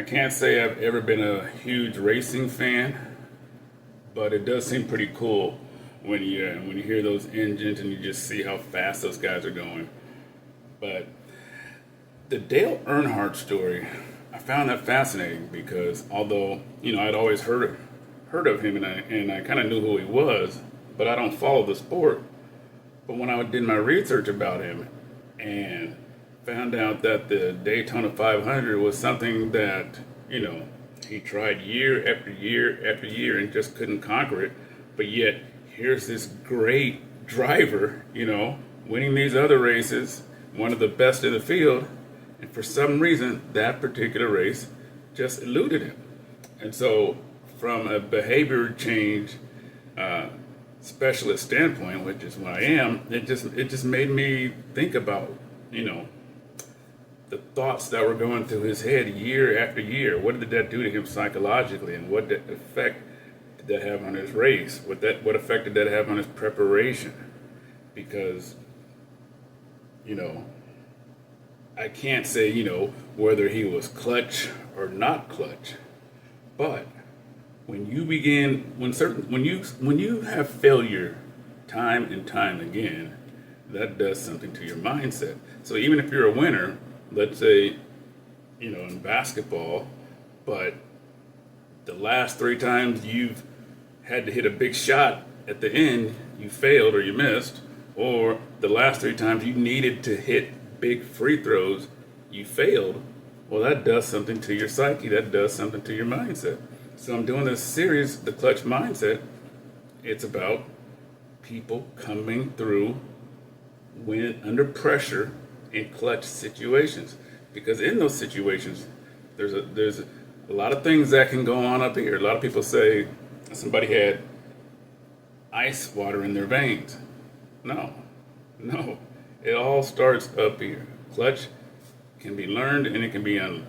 I can't say I've ever been a huge racing fan, but it does seem pretty cool when you hear those engines and you just see how fast those guys are going. But the Dale Earnhardt story, I found that fascinating because although I'd always heard of him and I kind of knew who he was, but I don't follow the sport. But when I did my research about him and found out that the Daytona 500 was something that he tried year after year after year and just couldn't conquer it, but yet here's this great driver, winning these other races, one of the best in the field, and for some reason that particular race just eluded him. And so from a behavior change specialist standpoint, which is what I am, it just made me think about the thoughts that were going through his head year after year. What did that do to him psychologically, and what effect did that have on his race? What effect did that have on his preparation? Because I can't say whether he was clutch or not clutch, but when you have failure time and time again, that does something to your mindset. So even if you're a winner, let's say, in basketball, but the last 3 times you've had to hit a big shot at the end, you failed or you missed, or the last 3 times you needed to hit big free throws, you failed, well, that does something to your psyche, that does something to your mindset. So I'm doing this series, The Clutch Mindset. It's about people coming through when under pressure in clutch situations, because in those situations there's a lot of things that can go on up here. A lot of people say somebody had ice water in their veins. No, it all starts up here. Clutch can be learned and it can be unlearned.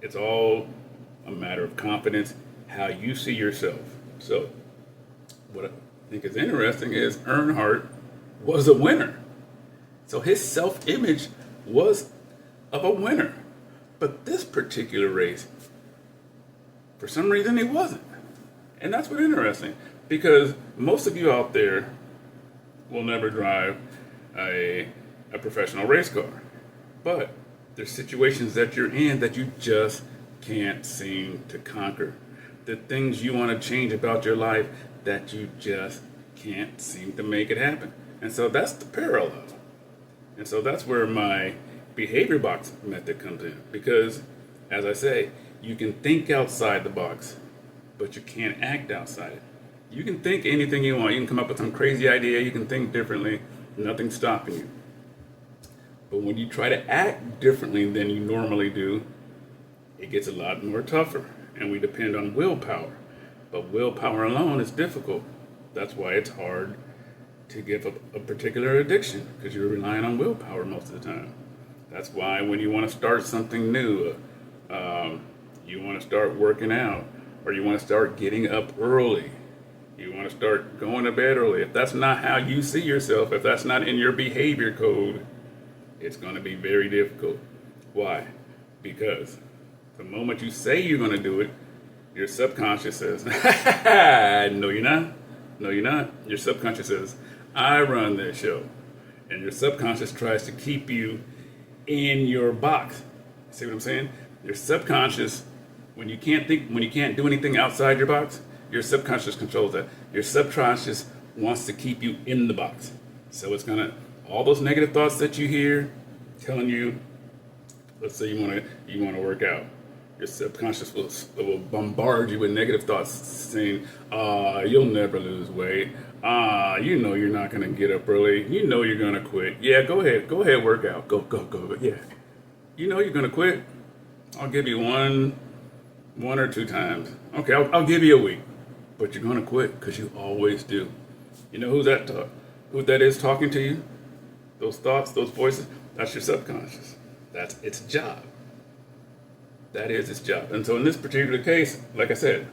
It's all a matter of confidence, how you see yourself. So what I think is interesting is Earnhardt was a winner. So his self-image was of a winner. But this particular race, for some reason, he wasn't. And that's what's interesting, because most of you out there will never drive a professional race car. But there's situations that you're in that you just can't seem to conquer. The things you want to change about your life that you just can't seem to make it happen. And so that's the parallel. And so that's where my behavior box method comes in. Because, as I say, you can think outside the box, but you can't act outside it. You can think anything you want. You can come up with some crazy idea. You can think differently. Nothing's stopping you. But when you try to act differently than you normally do, it gets a lot more tougher. And we depend on willpower. But willpower alone is difficult. That's why it's hard to give up a particular addiction, because you're relying on willpower most of the time. That's why when you want to start something new, you want to start working out, or you want to start getting up early, you want to start going to bed early. If that's not how you see yourself, if that's not in your behavior code, it's going to be very difficult. Why? Because the moment you say you're going to do it, your subconscious says, no, you're not. No, you're not. Your subconscious says, I run this show. And your subconscious tries to keep you in your box. See what I'm saying? Your subconscious, when you can't do anything outside your box, your subconscious controls that. Your subconscious wants to keep you in the box. So it's all those negative thoughts that you hear telling you, let's say you want to work out. Your subconscious will bombard you with negative thoughts saying, you'll never lose weight. You're not going to get up early. You're going to quit. Yeah, go ahead, work out. Go. Yeah. You're going to quit. I'll give you one or 2 times. Okay, I'll give you a week. But you're going to quit because you always do. You know who that is talking to you? Those thoughts, those voices, that's your subconscious. That's its job. That is its job. And so in this particular case, like I said,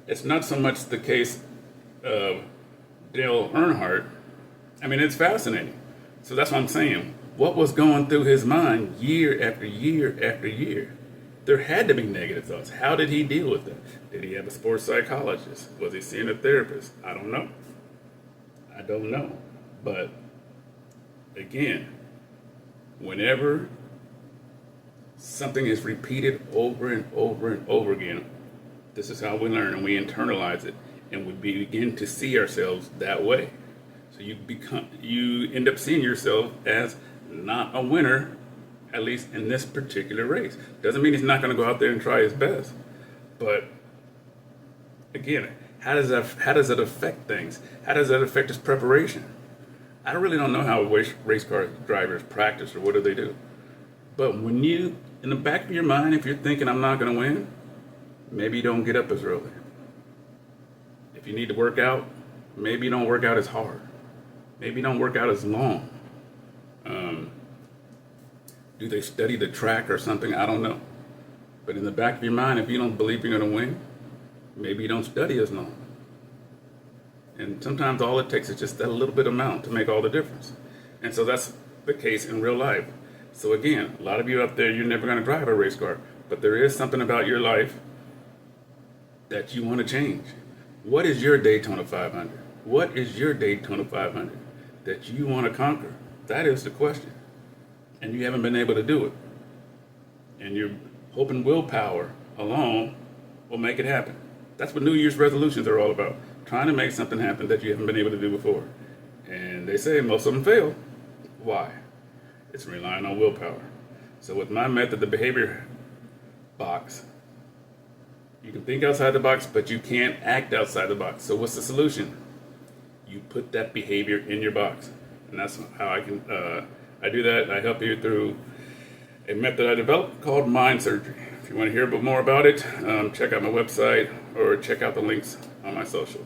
it's not so much the case of Dale Earnhardt. I mean, it's fascinating. So that's what I'm saying. What was going through his mind year after year after year? there had to be negative thoughts. How did he deal with it? Did he have a sports psychologist? Was he seeing a therapist? I don't know. I don't know. But again, whenever something is repeated over and over and over again, this is how we learn, and we internalize it, and we begin to see ourselves that way. So you end up seeing yourself as not a winner, at least in this particular race. Doesn't mean he's not going to go out there and try his best, but again, how does that affect things? How does that affect his preparation? I really don't know how race car drivers practice or what do they do. But when you, in the back of your mind, if you're thinking I'm not going to win, maybe you don't get up as early. If you need to work out, maybe you don't work out as hard. Maybe you don't work out as long. Do they study the track or something? I don't know. But in the back of your mind, if you don't believe you're going to win, maybe you don't study as long. And sometimes all it takes is just that little bit amount to make all the difference. And so that's the case in real life. So again, a lot of you up there, you're never going to drive a race car, but there is something about your life that you want to change. What is your Daytona 500? What is your Daytona 500 that you want to conquer? That is the question. And you haven't been able to do it. And you're hoping willpower alone will make it happen. That's what New Year's resolutions are all about. Trying to make something happen that you haven't been able to do before. And they say most of them fail. Why? It's relying on willpower. So with my method, the behavior box, you can think outside the box, but you can't act outside the box. So what's the solution? You put that behavior in your box. And that's how I do that. I help you through a method I developed called mind surgery. If you want to hear a bit more about it, check out my website or check out the links on my social.